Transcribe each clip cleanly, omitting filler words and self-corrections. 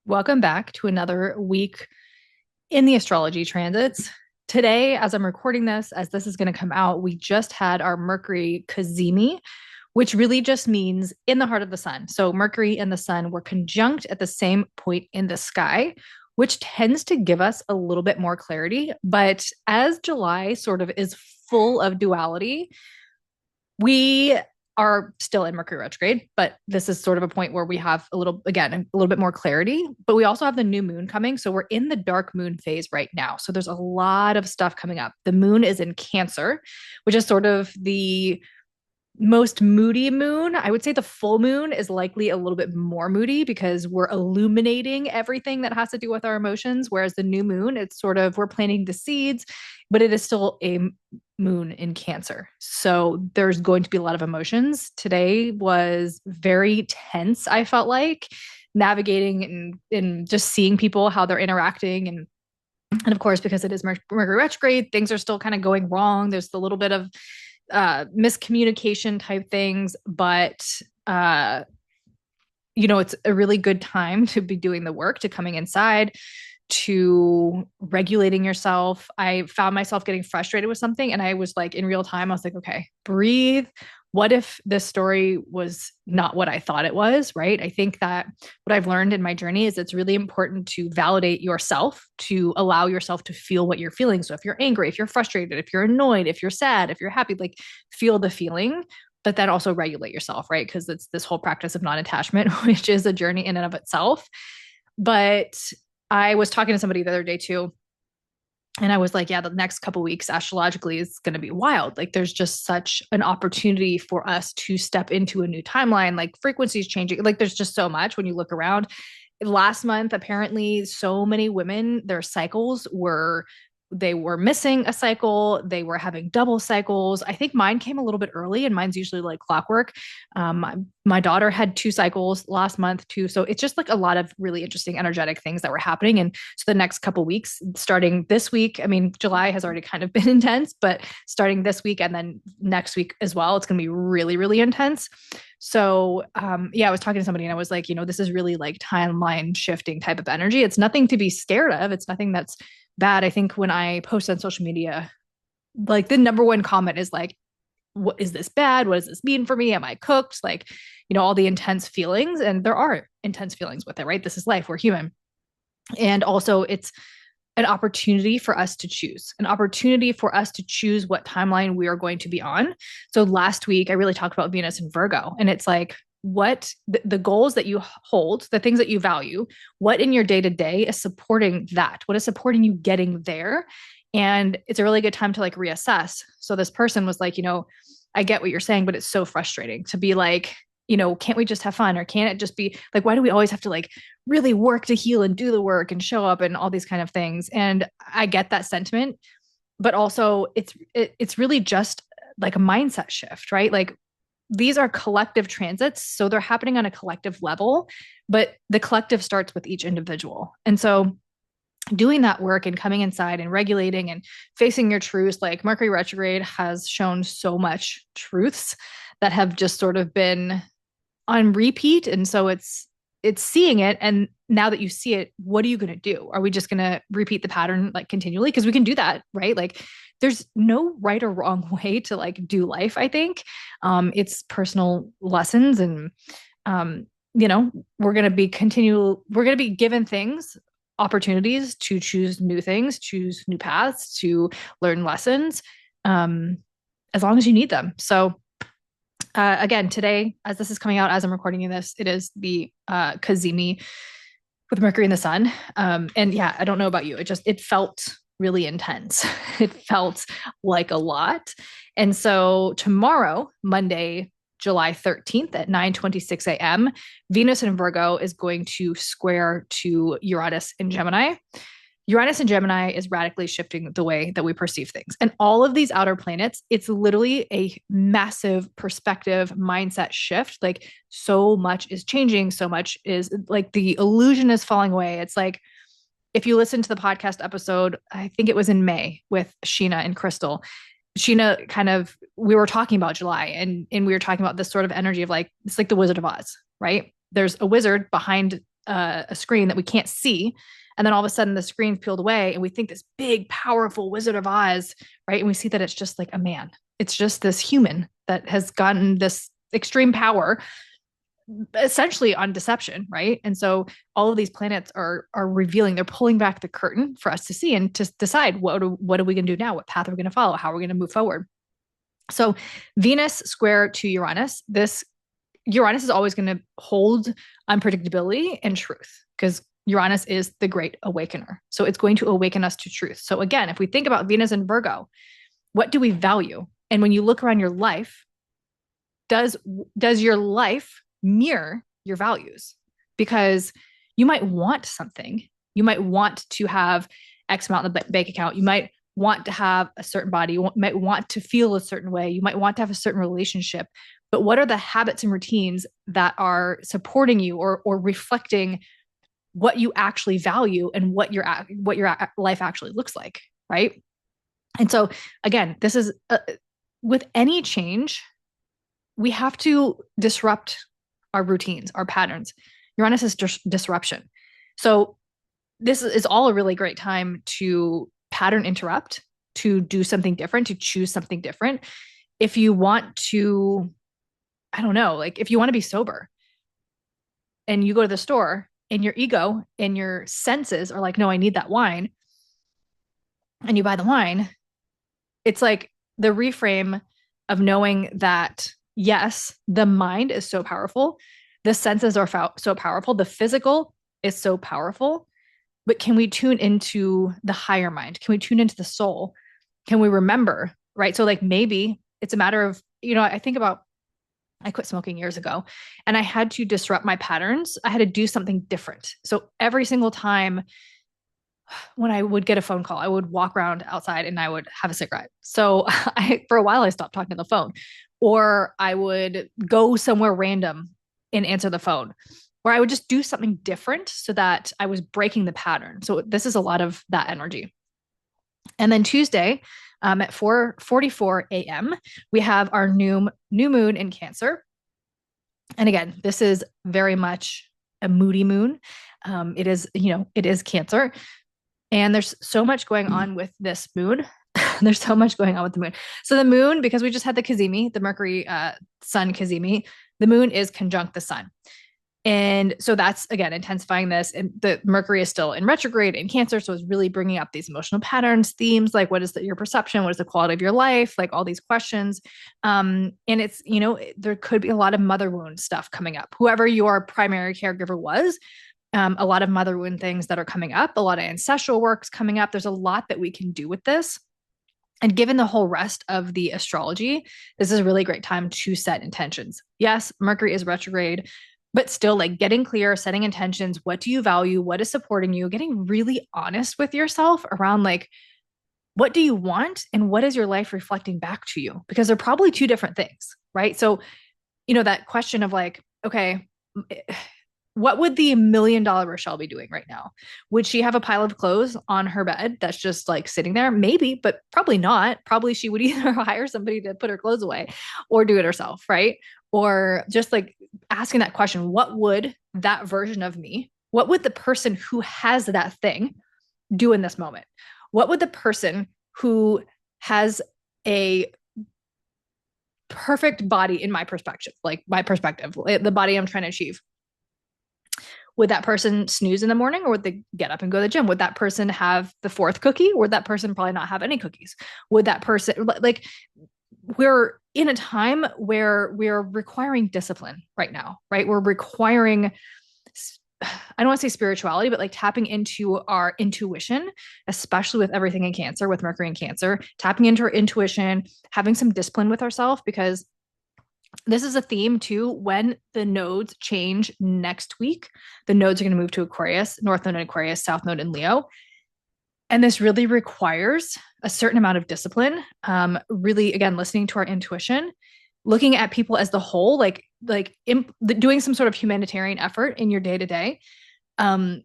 Welcome back to another week in the astrology transits. Today, as I'm recording this, as this is going to come out, we just had our Mercury Cazimi, which really just means in the heart of the sun. So, Mercury and the sun were conjunct at the same point in the sky, which tends to give us a little bit more clarity. But as July sort of is full of duality, we are still in Mercury retrograde, but this is sort of a point where we have a little bit more clarity. But we also have the new moon coming. So we're in the dark moon phase right now. So there's a lot of stuff coming up. The moon is in Cancer, which is sort of the most moody moon. I would say the full moon is likely a little bit more moody because we're illuminating everything that has to do with our emotions. Whereas the new moon, it's sort of we're planting the seeds, but it is still a moon in Cancer. So there's going to be a lot of emotions. Today was very tense, I felt like, navigating and just seeing people, how they're interacting. And of course, because it is Mercury retrograde, things are still kind of going wrong. There's a little bit of miscommunication type things, but it's a really good time to be doing the work, to coming inside, to regulating yourself. I found myself getting frustrated with something, and I was like, in real time, I was like, okay, breathe. What if this story was not what I thought it was, right? I think that what I've learned in my journey is it's really important to validate yourself, to allow yourself to feel what you're feeling. So if you're angry, if you're frustrated, if you're annoyed, if you're sad, if you're happy, like feel the feeling, but then also regulate yourself, right? Because it's this whole practice of non-attachment, which is a journey in and of itself. But I was talking to somebody the other day too, and I was like, yeah, the next couple weeks astrologically is going to be wild. Like there's just such an opportunity for us to step into a new timeline, like frequencies changing. Like there's just so much when you look around. Last month, apparently so many women, their cycles were they were missing a cycle. They were having double cycles. I think mine came a little bit early, and mine's usually like clockwork. My daughter had two cycles last month too. So it's just like a lot of really interesting energetic things that were happening. And so the next couple weeks, starting this week, I mean, July has already kind of been intense, but starting this week and then next week as well, it's going to be really, really intense. So, yeah, I was talking to somebody and I was like, this is really like timeline shifting type of energy. It's nothing to be scared of. It's nothing that's bad. I think when I post on social media, like the number one comment is like, what is this bad? What does this mean for me? Am I cooked? Like, all the intense feelings. And there are intense feelings with it, right? This is life. We're human. And also, it's an opportunity for us to choose, an opportunity for us to choose what timeline we are going to be on. So last week, I really talked about Venus and Virgo, and it's like, what the goals that you hold, the things that you value, what in your day to day is supporting that? What is supporting you getting there? And it's a really good time to like reassess. So this person was like, I get what you're saying, but it's so frustrating to be like, can't we just have fun? Or can't it just be like, why do we always have to like really work to heal and do the work and show up and all these kind of things? And I get that sentiment, but also it's really just like a mindset shift, right? Like these are collective transits. So they're happening on a collective level, but the collective starts with each individual. And so doing that work and coming inside and regulating and facing your truths, like Mercury retrograde has shown so much truths that have just sort of been on repeat. And so it's seeing it. And now that you see it, what are you going to do? Are we just going to repeat the pattern like continually? Because we can do that, right? Like there's no right or wrong way to like do life, I think. It's personal lessons, and we're going to be given things, opportunities to choose new things, choose new paths, to learn lessons, as long as you need them. So again, today, as this is coming out, as I'm recording this, it is the Cazimi with Mercury and the Sun. And yeah, I don't know about you. It felt really intense. It felt like a lot. And so tomorrow, Monday, July 13th at 9:26 a.m., Venus in Virgo is going to square to Uranus in Gemini. Uranus in Gemini is radically shifting the way that we perceive things. And all of these outer planets, it's literally a massive perspective mindset shift. Like so much is changing. So much is like the illusion is falling away. It's like, if you listen to the podcast episode, I think it was in May with Sheena and Crystal, we were talking about July, and we were talking about this sort of energy of like, it's like the Wizard of Oz, right? There's a wizard behind a screen that we can't see. And then all of a sudden the screen's peeled away and we think this big, powerful Wizard of Oz, right? And we see that it's just like a man. It's just this human that has gotten this extreme power essentially on deception, right? And so all of these planets are revealing, they're pulling back the curtain for us to see and to decide what are we going to do now? What path are we going to follow? How are we going to move forward? So Venus square to Uranus, this Uranus is always going to hold unpredictability and truth because Uranus is the great awakener. So it's going to awaken us to truth. So again, if we think about Venus and Virgo, what do we value? And when you look around your life, does your life mirror your values? Because you might want something. You might want to have X amount in the bank account. You might want to have a certain body. You might want to feel a certain way. You might want to have a certain relationship. But what are the habits and routines that are supporting you or reflecting what you actually value and what your life actually looks like, right? And so again, this is with any change, we have to disrupt our routines, our patterns. Uranus is disruption. So this is all a really great time to pattern interrupt, to do something different, to choose something different. If you want to, I don't know, like if you want to be sober and you go to the store and your ego and your senses are like, no, I need that wine. And you buy the wine. It's like the reframe of knowing that, yes, the mind is so powerful. The senses are so powerful. The physical is so powerful. But can we tune into the higher mind? Can we tune into the soul? Can we remember, right? So like maybe it's a matter of, I think about, I quit smoking years ago and I had to disrupt my patterns. I had to do something different. So every single time when I would get a phone call, I would walk around outside and I would have a cigarette. So for a while, I stopped talking to the phone, or I would go somewhere random and answer the phone, or I would just do something different so that I was breaking the pattern. So this is a lot of that energy. And then Tuesday at 4:44 a.m., we have our new moon in Cancer. And again, this is very much a moody moon. It is Cancer. And there's so much going on with this moon. There's so much going on with the moon. So the moon, because we just had the Cazimi, the Mercury Sun Cazimi, the moon is conjunct the sun. And so that's, again, intensifying this. And the Mercury is still in retrograde in Cancer. So it's really bringing up these emotional patterns, themes, like what is your perception? What is the quality of your life? Like all these questions. And it's, there could be a lot of mother wound stuff coming up. Whoever your primary caregiver was, a lot of mother wound things that are coming up, a lot of ancestral works coming up. There's a lot that we can do with this. And given the whole rest of the astrology, this is a really great time to set intentions. Yes, Mercury is retrograde, but still like getting clear, setting intentions. What do you value? What is supporting you? Getting really honest with yourself around like, what do you want? And what is your life reflecting back to you? Because they're probably two different things, right? So, that question of like, okay, what would the $1 million Rochelle be doing right now? Would she have a pile of clothes on her bed that's just like sitting there? Maybe, but probably not. Probably she would either hire somebody to put her clothes away or do it herself, right? Or just like asking that question, what would that version of me, what would the person who has that thing do in this moment? What would the person who has a perfect body in my perspective, the body I'm trying to achieve, would that person snooze in the morning, or would they get up and go to the gym? Would that person have the fourth cookie, or would that person probably not have any cookies? Would that person, like, we're in a time where we're requiring discipline right now, right? We're requiring, I don't want to say spirituality, but like tapping into our intuition, especially with everything in Cancer, with Mercury in Cancer, tapping into our intuition, having some discipline with ourselves, because this is a theme too. When the nodes change next week, the nodes are going to move to Aquarius, North Node in Aquarius, South Node in Leo. And this really requires a certain amount of discipline. Really, again, listening to our intuition, looking at people as the whole, doing some sort of humanitarian effort in your day to day. I'm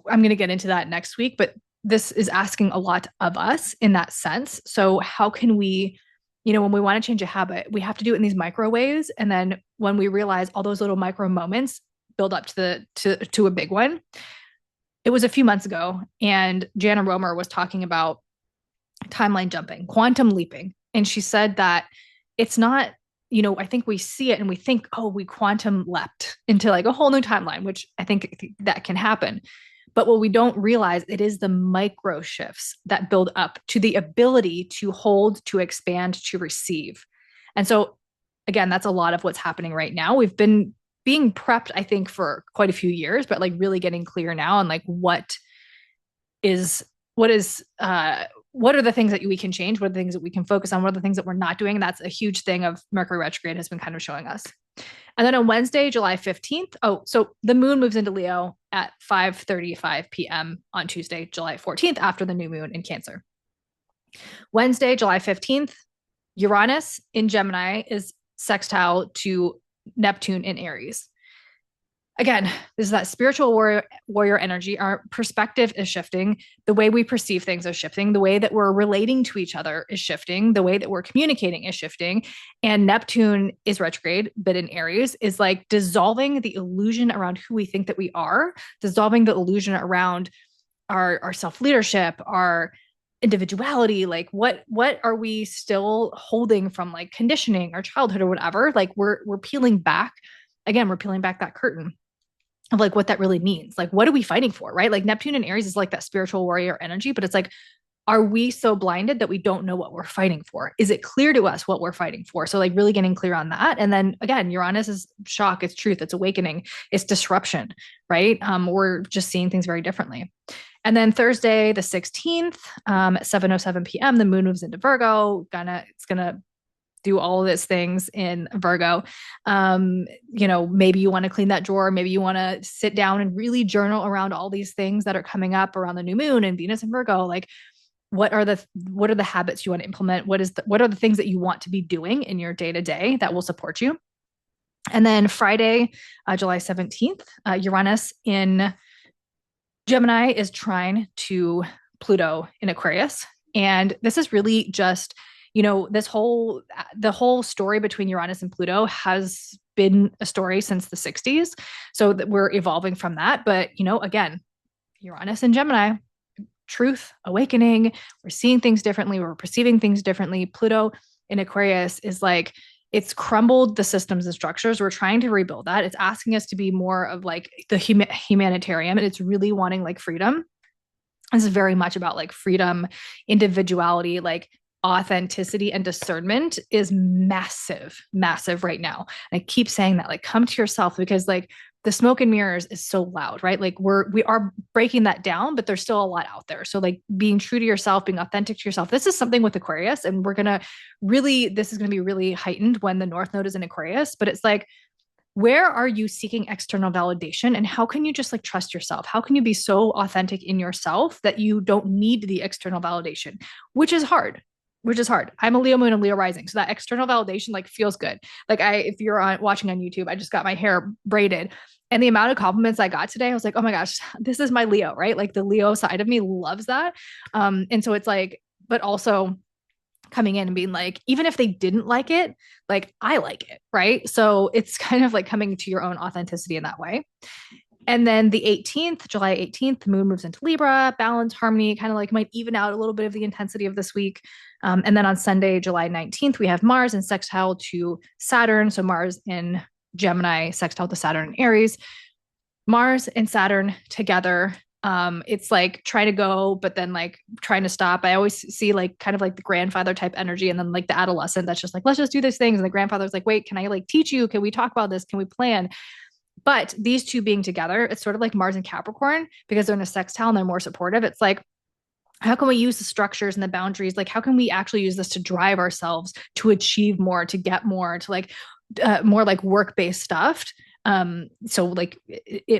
going to get into that next week, but this is asking a lot of us in that sense. So how can we, when we want to change a habit, we have to do it in these micro ways. And then when we realize all those little micro moments build up to to a big one. It was a few months ago, and Jana Romer was talking about timeline jumping, quantum leaping. And she said that it's not, I think we see it and we think, oh, we quantum leapt into like a whole new timeline, which I think that can happen. But what we don't realize, it is the micro shifts that build up to the ability to hold, to expand, to receive. And so, again, that's a lot of what's happening right now. We've been being prepped, I think, for quite a few years, but like really getting clear now on like is what is what are the things that we can change, what are the things that we can focus on, what are the things that we're not doing. And that's a huge thing of Mercury retrograde has been kind of showing us. And then on Wednesday, July 15th, so the moon moves into Leo at 5:35 p.m. on Tuesday, July 14th, after the new moon in Cancer. Wednesday, July 15th, Uranus in Gemini is sextile to Neptune in Aries. Again, this is that spiritual warrior energy. Our perspective is shifting. The way we perceive things is shifting. The way that we're relating to each other is shifting. The way that we're communicating is shifting. And Neptune is retrograde, but in Aries is like dissolving the illusion around who we think that we are, dissolving the illusion around our self-leadership, our individuality. Like what are we still holding from like conditioning or childhood or whatever? Like we're peeling back. Again, we're peeling back that curtain of like what that really means. Like, what are we fighting for, right? Like Neptune and Aries is like that spiritual warrior energy, but it's like, are we so blinded that we don't know what we're fighting for? Is it clear to us what we're fighting for? So like really getting clear on that. And then again, Uranus is shock, it's truth, it's awakening, it's disruption, right? We're just seeing things very differently. And then Thursday, the 16th, at 7:07 p.m., the moon moves into Virgo. It's gonna do all of these things in Virgo. Maybe you want to clean that drawer. Maybe you want to sit down and really journal around all these things that are coming up around the new moon and Venus and Virgo. Like, what are the habits you want to implement? What are the things that you want to be doing in your day to day that will support you? And then Friday, July 17th, Uranus in Gemini is trine to Pluto in Aquarius. And this is really just the whole story between Uranus and Pluto has been a story since the 60s. So that we're evolving from that. But, again, Uranus and Gemini, truth, awakening, we're seeing things differently, we're perceiving things differently. Pluto in Aquarius is like, it's crumbled the systems and structures. We're trying to rebuild that. It's asking us to be more of like the humanitarian, and it's really wanting like freedom. This is very much about like freedom, individuality, like authenticity and discernment is massive, massive right now. And I keep saying that, like, come to yourself, because like the smoke and mirrors is so loud, right? Like we are breaking that down, but there's still a lot out there. So like being true to yourself, being authentic to yourself. This is something with Aquarius, and this is going to be really heightened when the North Node is in Aquarius, but it's like, where are you seeking external validation, and how can you just like trust yourself? How can you be so authentic in yourself that you don't need the external validation, which is hard. I'm a Leo moon and Leo rising. So that external validation like feels good. Like if you're watching on YouTube, I just got my hair braided, and the amount of compliments I got today, I was like, oh my gosh, this is my Leo, right? Like the Leo side of me loves that. And so it's like, but also coming in and being like, even if they didn't like it, like I like it, right? So it's kind of like coming to your own authenticity in that way. And then the 18th, July 18th, the moon moves into Libra, balance, harmony, kind of like might even out a little bit of the intensity of this week. And then on Sunday, July 19th, we have Mars in sextile to Saturn. So Mars in Gemini, sextile to Saturn in Aries. Mars and Saturn together. It's like trying to go, but then like trying to stop. I always see like kind of like the grandfather type energy, and then like the adolescent that's just like, let's just do these things. And the grandfather's like, wait, can I like teach you? Can we talk about this? Can we plan? But these two being together, it's sort of like Mars and Capricorn, because they're in a sextile and they're more supportive. It's like, how can we use the structures and the boundaries? Like, how can we actually use this to drive ourselves to achieve more, to get more, to like more like work-based stuff? So like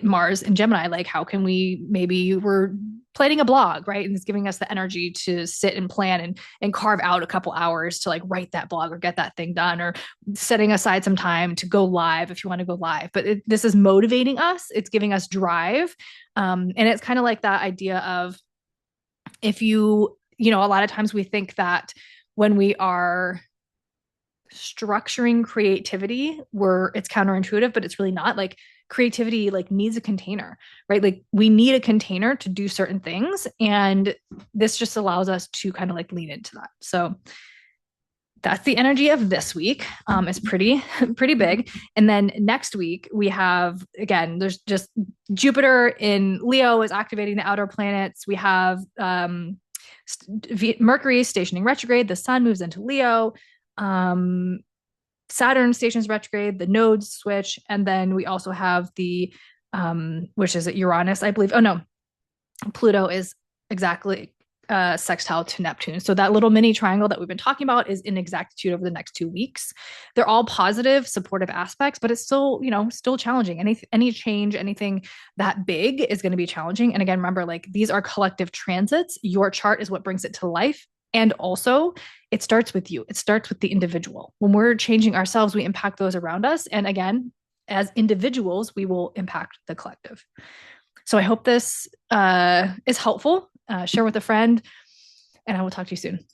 Mars and Gemini, like how can we're planning a blog, right? And it's giving us the energy to sit and plan and carve out a couple hours to like write that blog or get that thing done, or setting aside some time to go live if you want to go live. But this is motivating us. It's giving us drive. And it's kind of like that idea of, if a lot of times we think that when we are structuring creativity where it's counterintuitive, but it's really not. Like creativity like needs a container, right? Like we need a container to do certain things. And this just allows us to kind of like lean into that. So that's the energy of this week. It's pretty big. And then next week we have, again, there's just Jupiter in Leo is activating the outer planets. We have Mercury stationing retrograde. The sun moves into Leo. Um, Saturn stations retrograde. The nodes switch, and then we also have the which is Uranus, I believe. Oh no, Pluto is exactly sextile to Neptune. So that little mini triangle that we've been talking about is in exactitude over the next 2 weeks. They're all positive, supportive aspects, but it's still, still challenging. Any change, anything that big is going to be challenging. And again, remember, like these are collective transits. Your chart is what brings it to life. And also, it starts with you. It starts with the individual. When we're changing ourselves, we impact those around us. And again, as individuals, we will impact the collective. So I hope this is helpful. Share with a friend, and I will talk to you soon.